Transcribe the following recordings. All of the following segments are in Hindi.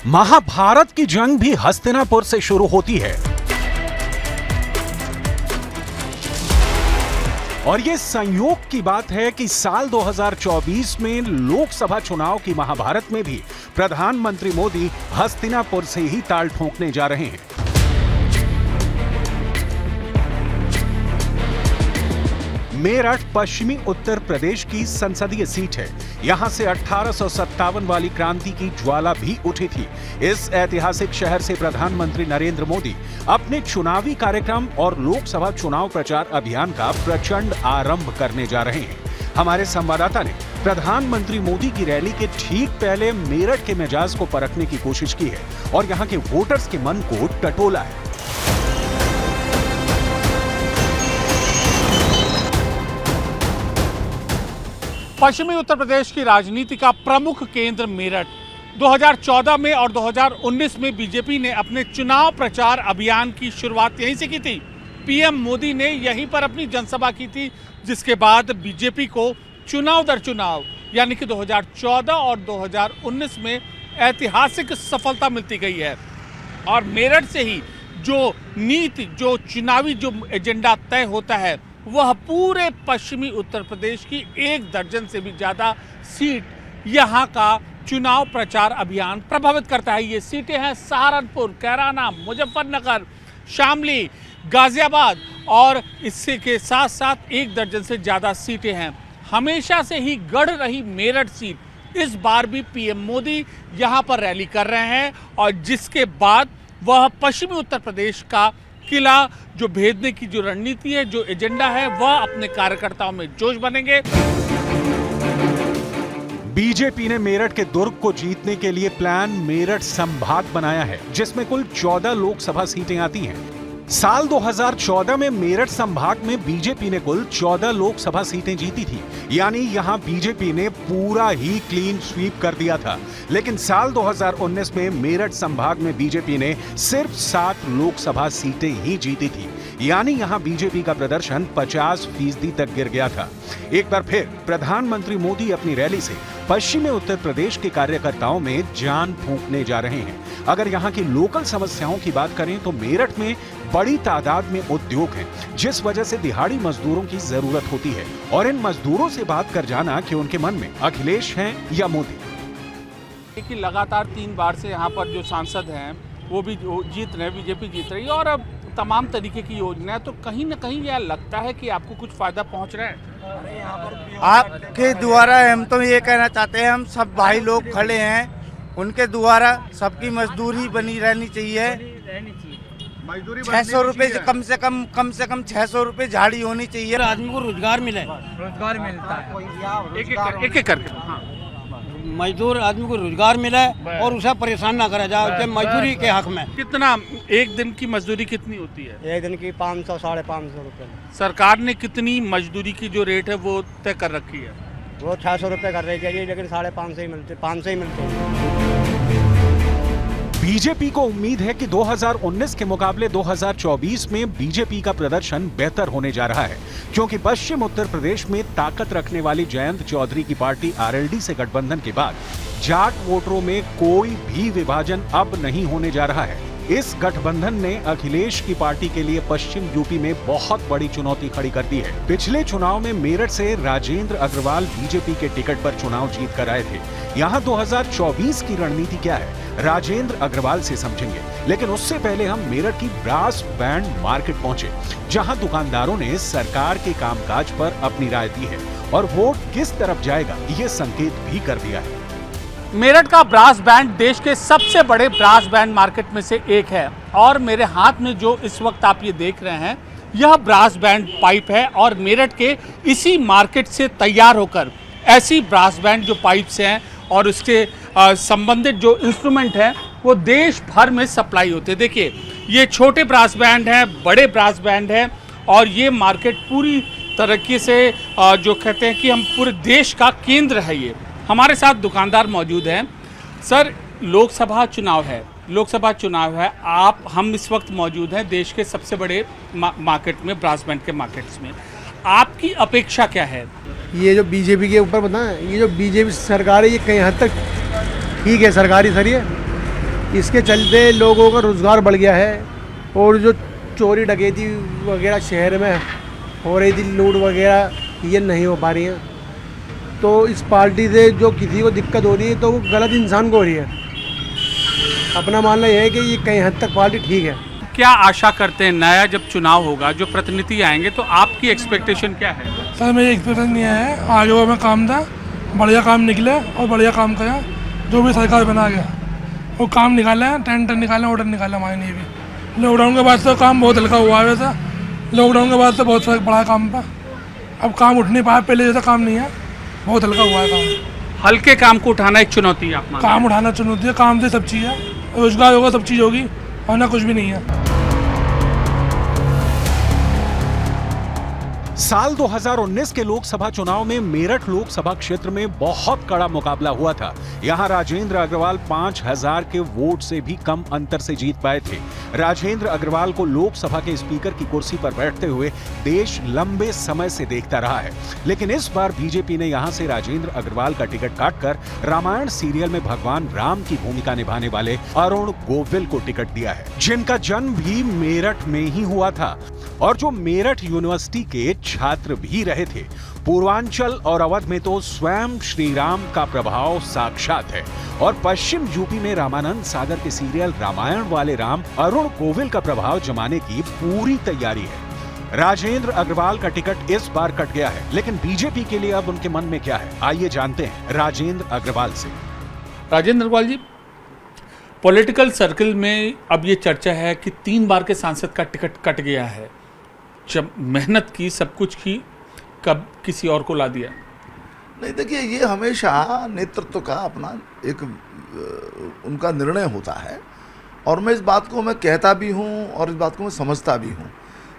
महाभारत की जंग भी हस्तिनापुर से शुरू होती है और ये संयोग की बात है कि साल 2024 में लोकसभा चुनाव की महाभारत में भी प्रधानमंत्री मोदी हस्तिनापुर से ही ताल ठोंकने जा रहे हैं। मेरठ पश्चिमी उत्तर प्रदेश की संसदीय सीट है। यहां से 1857 वाली क्रांति की ज्वाला भी उठी थी। इस ऐतिहासिक शहर से प्रधानमंत्री नरेंद्र मोदी अपने चुनावी कार्यक्रम और लोकसभा चुनाव प्रचार अभियान का प्रचंड आरंभ करने जा रहे हैं। हमारे संवाददाता ने प्रधानमंत्री मोदी की रैली के ठीक पहले मेरठ के मिजाज को परखने की कोशिश की है और यहां के वोटर्स के मन को टटोला है। पश्चिमी उत्तर प्रदेश की राजनीति का प्रमुख केंद्र मेरठ 2014 में और 2019 में बीजेपी ने अपने चुनाव प्रचार अभियान की शुरुआत यहीं से की थी। पीएम मोदी ने यहीं पर अपनी जनसभा की थी, जिसके बाद बीजेपी को चुनाव दर चुनाव यानी कि 2014 और 2019 में ऐतिहासिक सफलता मिलती गई है और मेरठ से ही जो नीति, जो चुनावी जो एजेंडा तय होता है, वह पूरे पश्चिमी उत्तर प्रदेश की 1 दर्जन से भी ज्यादा सीट यहां का चुनाव प्रचार अभियान प्रभावित करता है। ये सीटें हैं सहारनपुर, कैराना, मुजफ्फरनगर, शामली, गाजियाबाद और इससे के साथ साथ 1 दर्जन से ज्यादा सीटें हैं। हमेशा से ही गढ़ रही मेरठ सीट इस बार भी पीएम मोदी यहां पर रैली कर रहे हैं और जिसके बाद वह पश्चिमी उत्तर प्रदेश का किला जो भेदने की जो रणनीति है, जो एजेंडा है, वह अपने कार्यकर्ताओं में जोश बनेंगे। बीजेपी ने मेरठ के दुर्ग को जीतने के लिए प्लान मेरठ संभाग बनाया है, जिसमें कुल 14 लोकसभा सीटें आती हैं। साल 2014 में मेरठ संभाग में बीजेपी ने कुल 14 लोकसभा सीटें जीती थी, यानी यहां बीजेपी ने पूरा ही क्लीन स्वीप कर दिया था। लेकिन साल 2019 में मेरठ संभाग में बीजेपी ने सिर्फ 7 लोकसभा सीटें ही जीती थी, यानी यहां बीजेपी का प्रदर्शन 50% तक गिर गया था। एक बार फिर प्रधानमंत्री मोदी अपनी रैली से पश्चिमी उत्तर प्रदेश के कार्यकर्ताओं में जान फूंकने जा रहे हैं। अगर यहाँ की लोकल समस्याओं की बात करें तो मेरठ में बड़ी तादाद में उद्योग हैं, जिस वजह से दिहाड़ी मजदूरों की जरूरत होती है और इन मजदूरों से बात कर जाना कि उनके मन में अखिलेश हैं या मोदी। कि लगातार 3 बार से यहाँ पर जो सांसद हैं वो भी जीत रहे हैं, बीजेपी जीत रही है और अब तमाम तरीके की योजनाएं, तो कहीं ना कहीं यह लगता है कि आपको कुछ फायदा पहुंच रहा है। आपके द्वारा हम तो ये कहना चाहते हैं, हम सब भाई लोग खड़े हैं, उनके द्वारा सबकी मजदूरी बनी रहनी चाहिए। 600 रुपए कम से कम 600 रुपए झाड़ी होनी चाहिए। आदमी को रोजगार मिले, रोजगार मिलता है एक करके। मजदूर आदमी को रोजगार मिले और उसे परेशान ना करा जाए मजदूरी के हक में। कितना एक दिन की मजदूरी कितनी होती है? एक दिन की 500 साढ़े 500 रुपए। सरकार ने कितनी मजदूरी की जो रेट है वो तय कर रखी है? वो 600 रुपए कर रही है, लेकिन 550 ही मिलते, 500 ही मिलते। बीजेपी को उम्मीद है कि 2019 के मुकाबले 2024 में बीजेपी का प्रदर्शन बेहतर होने जा रहा है, क्योंकि पश्चिम उत्तर प्रदेश में ताकत रखने वाली जयंत चौधरी की पार्टी आरएलडी से गठबंधन के बाद जाट वोटरों में कोई भी विभाजन अब नहीं होने जा रहा है। इस गठबंधन ने अखिलेश की पार्टी के लिए पश्चिम यूपी में बहुत बड़ी चुनौती खड़ी कर दी है। पिछले चुनाव में मेरठ से राजेंद्र अग्रवाल बीजेपी के टिकट पर चुनाव जीत कर आए थे। यहाँ 2024 की रणनीति क्या है, राजेंद्र अग्रवाल से समझेंगे, लेकिन उससे पहले हम मेरठ की ब्रास बैंड मार्केट पहुंचे, जहां दुकानदारों ने सरकार के कामकाज पर अपनी राय दी है और वोट किस तरफ जाएगा ये संकेत भी कर दिया है। मेरठ का ब्रास बैंड देश के सबसे बड़े ब्रास बैंड मार्केट में से एक है और मेरे हाथ में जो इस वक्त आप ये देख रहे हैं, यह ब्रास बैंड पाइप है और मेरठ के इसी मार्केट से तैयार होकर ऐसी ब्रास बैंड जो पाइप्स हैं और उसके संबंधित जो इंस्ट्रूमेंट हैं वो देश भर में सप्लाई होते हैं। देखिए, ये छोटे ब्रास बैंड हैं, बड़े ब्रास बैंड हैं और ये मार्केट पूरी तरीके से जो कहते हैं कि हम पूरे देश का केंद्र है। ये हमारे साथ दुकानदार मौजूद हैं। सर, लोकसभा चुनाव है, हम इस वक्त मौजूद हैं देश के सबसे बड़े मार्केट में, ब्रास बैंड के मार्केट्स में। आपकी अपेक्षा क्या है? ये जो बीजेपी के ऊपर बताएं, ये जो बीजेपी सरकार है ये कहीं हद तक ठीक है, सरकारी सर ये इसके चलते लोगों का रोज़गार बढ़ गया है और जो चोरी डकैती वगैरह शहर में हो रही थी, लूट वगैरह ये नहीं हो पा रही है। तो इस पार्टी से जो किसी को दिक्कत हो रही है तो वो गलत इंसान को हो रही है। अपना मानना यह है कि ये कई हद तक पार्टी ठीक है। क्या आशा करते हैं नया जब चुनाव होगा, जो प्रतिनिधि आएंगे, तो आपकी एक्सपेक्टेशन क्या है? सर मेरी एक्सपेक्टेशन ये है, आगे वो में काम था, बढ़िया काम निकले और बढ़िया काम किया। जो भी सरकार बना गया वो काम निकाला है, टेंडर निकाला, ऑर्डर निकाला हमारे लिए भी। लॉकडाउन के बाद से काम बहुत हल्का हुआ है। वैसा लॉकडाउन के बाद से बहुत फर्क पड़ा है काम पर। अब काम उठ नहीं पाया, पहले जैसा काम नहीं है, बहुत हल्का हुआ है काम। हल्के काम को उठाना एक चुनौती है। आप मानते हैं? काम उठाना चुनौती है, काम से सब चीज़ है, रोजगार होगा सब चीज़ होगी, वरना कुछ भी नहीं है। साल 2019 के लोकसभा चुनाव में मेरठ लोकसभा क्षेत्र में बहुत कड़ा मुकाबला हुआ था। यहां राजेंद्र अग्रवाल 5000 के वोट से भी कम अंतर से जीत पाए थे। राजेंद्र अग्रवाल को लोकसभा के स्पीकर की कुर्सी पर बैठते हुए देश लंबे समय से देखता रहा है, लेकिन इस बार बीजेपी ने यहां से राजेंद्र अग्रवाल का टिकट काटकर रामायण सीरियल में भगवान राम की भूमिका निभाने वाले अरुण गोविल को टिकट दिया है, जिनका जन्म भी मेरठ में ही हुआ था और जो मेरठ यूनिवर्सिटी के छात्र भी रहे थे। पूर्वांचल और अवध में तो स्वयं श्री राम का प्रभाव साक्षात है और पश्चिम यूपी में रामानंद सागर के सीरियल रामायण वाले राम अरुण गोविल का प्रभाव जमाने की पूरी तैयारी है। राजेंद्र अग्रवाल का टिकट इस बार कट गया है, लेकिन बीजेपी के लिए अब उनके मन में क्या है, आइए जानते हैं राजेंद्र अग्रवाल से। राजेंद्र अग्रवाल जी, पॉलिटिकल सर्कल में अब ये चर्चा है कि 3 बार के सांसद का टिकट कट गया है। जब मेहनत की, सब कुछ की, कब किसी और को ला दिया? नहीं, देखिए, ये हमेशा नेतृत्व का अपना एक उनका निर्णय होता है और मैं इस बात को मैं कहता भी हूँ और इस बात को मैं समझता भी हूँ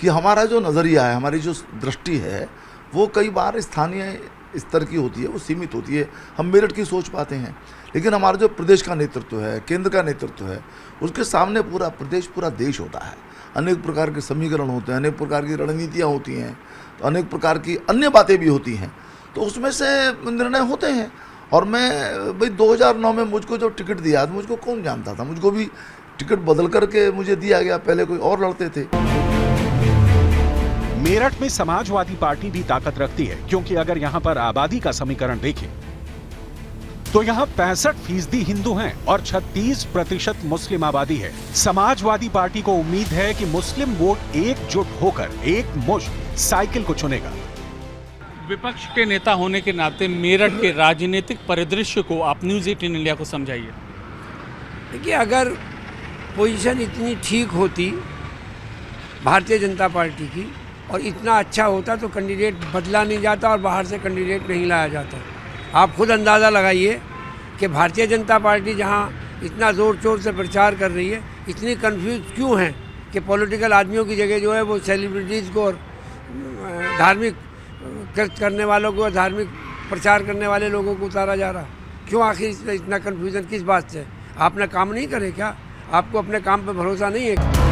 कि हमारा जो नज़रिया है, हमारी जो दृष्टि है, वो कई बार स्थानीय स्तर की होती है, वो सीमित होती है। हम मेरठ की सोच पाते हैं, लेकिन हमारा जो प्रदेश का नेतृत्व है, केंद्र का नेतृत्व है, उसके सामने पूरा प्रदेश, पूरा देश होता है। अनेक प्रकार के समीकरण होते हैं, अनेक प्रकार की रणनीतियाँ होती हैं, तो अनेक प्रकार की अन्य बातें भी होती हैं, तो उसमें से निर्णय होते हैं। और मैं भाई 2009 में मुझको जो टिकट दिया, मुझको कौन जानता था, मुझको भी टिकट बदल करके मुझे दिया गया, पहले कोई और लड़ते थे। मेरठ में समाजवादी पार्टी भी ताकत रखती है, क्योंकि अगर यहां पर आबादी का समीकरण देखें तो यहाँ 65% हिंदू हैं और 36% मुस्लिम आबादी है। समाजवादी पार्टी को उम्मीद है कि मुस्लिम वोट एकजुट होकर एक मुश्त साइकिल को चुनेगा। विपक्ष के नेता होने के नाते मेरठ के राजनीतिक परिदृश्य को आप न्यूज़ 18 इंडिया को समझाइए। देखिए, अगर पोजीशन इतनी ठीक होती भारतीय जनता पार्टी की और इतना अच्छा होता तो कैंडिडेट बदला नहीं जाता और बाहर से कैंडिडेट नहीं लाया जाता। आप खुद अंदाज़ा लगाइए कि भारतीय जनता पार्टी जहां इतना ज़ोर शोर से प्रचार कर रही है, इतनी कंफ्यूज क्यों है कि पॉलिटिकल आदमियों की जगह जो है वो सेलिब्रिटीज़ को और धार्मिक करने वालों को, धार्मिक प्रचार करने वाले लोगों को उतारा जा रहा। क्यों आखिर इतना कन्फ्यूज़न किस बात से? आपने काम नहीं करे क्या? आपको अपने काम पर भरोसा नहीं है?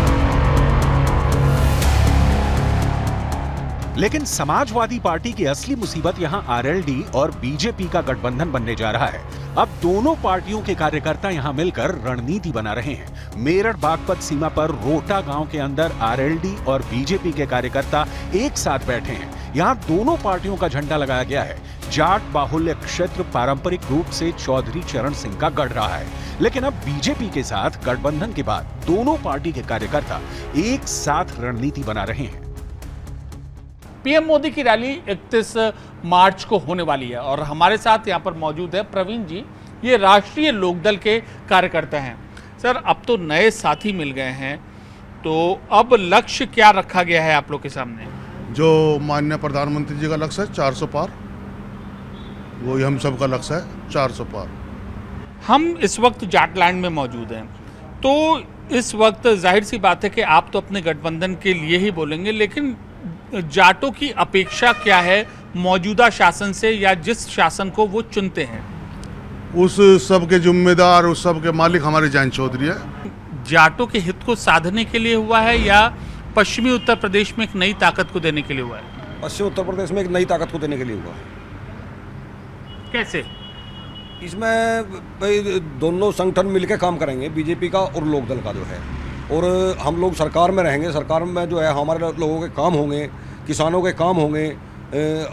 लेकिन समाजवादी पार्टी की असली मुसीबत यहां आरएलडी और बीजेपी का गठबंधन बनने जा रहा है। अब दोनों पार्टियों के कार्यकर्ता यहां मिलकर रणनीति बना रहे हैं। मेरठ बागपत सीमा पर रोटा गांव के अंदर आरएलडी और बीजेपी के कार्यकर्ता एक साथ बैठे हैं। यहां दोनों पार्टियों का झंडा लगाया गया है। जाट बाहुल्य क्षेत्र पारंपरिक रूप से चौधरी चरण सिंह का गढ़ रहा है, लेकिन अब बीजेपी के साथ गठबंधन के बाद दोनों पार्टी के कार्यकर्ता एक साथ रणनीति बना रहे हैं। पीएम मोदी की रैली 31 मार्च को होने वाली है और हमारे साथ यहाँ पर मौजूद है प्रवीण जी। ये राष्ट्रीय लोकदल के कार्यकर्ता हैं। सर, अब तो नए साथी मिल गए हैं, तो अब लक्ष्य क्या रखा गया है आप लोग के सामने? जो माननीय प्रधानमंत्री जी का लक्ष्य है 400 पार, वही हम सब का लक्ष्य है 400 पार। हम इस वक्त जाटलैंड में मौजूद हैं, तो इस वक्त जाहिर सी बात है कि आप तो अपने गठबंधन के लिए ही बोलेंगे, लेकिन जाटों की अपेक्षा क्या है मौजूदा शासन से, या जिस शासन को वो चुनते हैं? उस सब के जिम्मेदार, उस सब के मालिक हमारे जयंत चौधरी है। जाटों के हित को साधने के लिए हुआ है या पश्चिमी उत्तर प्रदेश में एक नई ताकत को देने के लिए हुआ है? पश्चिमी उत्तर प्रदेश में एक नई ताकत को देने के लिए हुआ है। कैसे? इसमें भाई दोनों संगठन मिलकर काम करेंगे, बीजेपी का और लोकदल का जो है, और हम लोग सरकार में रहेंगे। सरकार में जो है हमारे लोगों के काम होंगे, किसानों के काम होंगे,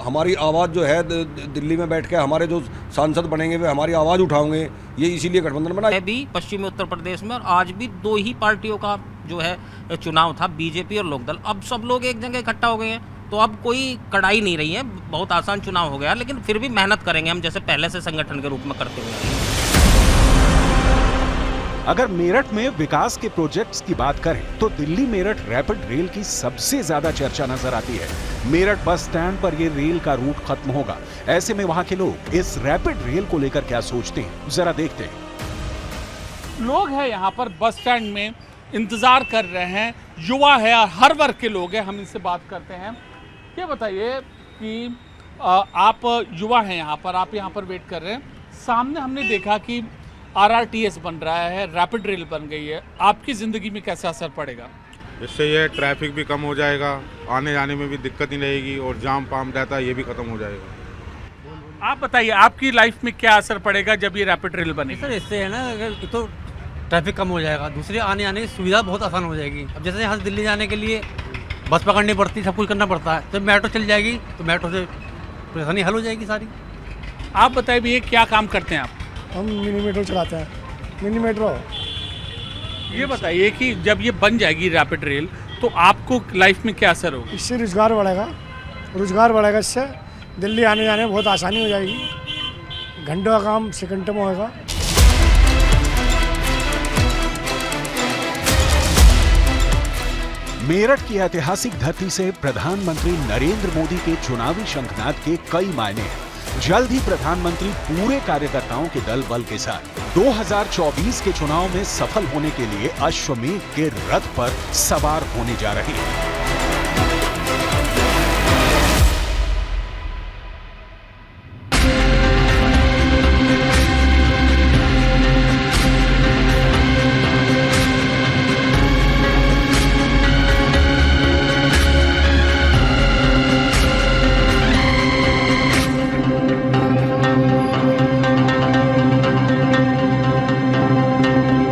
हमारी आवाज़ जो है दिल्ली में बैठ के हमारे जो सांसद बनेंगे वे हमारी आवाज़ उठाएंगे। ये इसीलिए गठबंधन बना है। भी पश्चिमी उत्तर प्रदेश में और आज भी 2 ही पार्टियों का जो है चुनाव था, बीजेपी और लोकदल। अब सब लोग एक जगह इकट्ठा हो गए हैं, तो अब कोई कड़ाई नहीं रही है, बहुत आसान चुनाव हो गया। लेकिन फिर भी मेहनत करेंगे हम, जैसे पहले से संगठन के रूप में करते हुए। अगर मेरठ में विकास के प्रोजेक्ट्स की बात करें तो दिल्ली मेरठ रैपिड रेल की सबसे ज्यादा चर्चा नजर आती है। मेरठ बस स्टैंड पर ये रेल का रूट खत्म होगा। ऐसे में वहां के लोग इस रैपिड रेल को लेकर क्या सोचते हैं, जरा देखते हैं। लोग हैं यहाँ पर बस स्टैंड में इंतजार कर रहे हैं, युवा है और हर वर्ग के लोग हैं। हम इनसे बात करते हैं। ये बताइए कि आप युवा हैं यहाँ पर, आप यहाँ पर वेट कर रहे हैं। सामने हमने देखा कि RRTS बन रहा है, रैपिड रेल बन गई है। आपकी ज़िंदगी में कैसा असर पड़ेगा? इससे ये ट्रैफिक भी कम हो जाएगा, आने जाने में भी दिक्कत नहीं रहेगी, और जाम पाम रहता है ये भी खत्म हो जाएगा। आप बताइए आपकी लाइफ में क्या असर पड़ेगा जब ये रैपिड रेल बनेगी? सर इससे है ना, अगर तो ट्रैफिक कम हो जाएगा, दूसरे आने आने की सुविधा बहुत आसान हो जाएगी। अब जैसे यहाँ से दिल्ली जाने के लिए बस पकड़नी पड़ती, सब कुछ करना पड़ता है, जब मेट्रो चल जाएगी तो मेट्रो से परेशानी हल हो जाएगी सारी। आप बताइए भैया क्या काम करते हैं आप? हम मिनी मेट्रो चलाते हैं, मिनी मेट्रो। ये बताइए कि जब ये बन जाएगी रैपिड रेल तो आपको लाइफ में क्या असर होगा? इससे रोजगार बढ़ेगा, इससे दिल्ली आने जाने में बहुत आसानी हो जाएगी, घंटों का काम सेकंडों में होगा। मेरठ की ऐतिहासिक धरती से प्रधानमंत्री नरेंद्र मोदी के चुनावी शंखनाद के कई मायने हैं। जल्द ही प्रधानमंत्री पूरे कार्यकर्ताओं के दल बल के साथ 2024 के चुनाव में सफल होने के लिए अश्वमेध के रथ पर सवार होने जा रहे हैं।